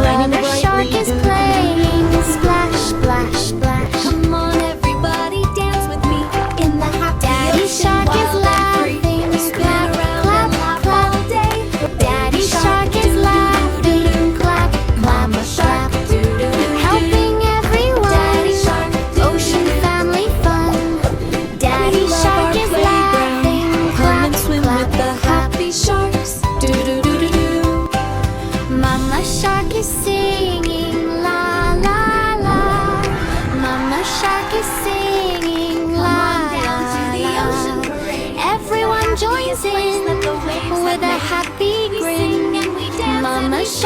shining Brother brightly. shark is playing. Splash, splash, splash. Come on, everybody, dance with me in the happy Daddy ocean shark is while they're free. laughing. We spin Clap, around clap, and laugh clap. all day. Daddy shark is laughing. Clap, clap, Mama shark, clap. doo-doo-doo-doo. Helping everyone. Daddy shark, Ocean family fun. Daddy we love shark our is playground. laughing. Come Clap, and swim clap, with the clap. happy sharks. Do-do-do-do-do. Mama shark is singing la la la. Mama shark is singing la down to the la ocean la. parade. Everyone joins Place in that the waves with have a made. happy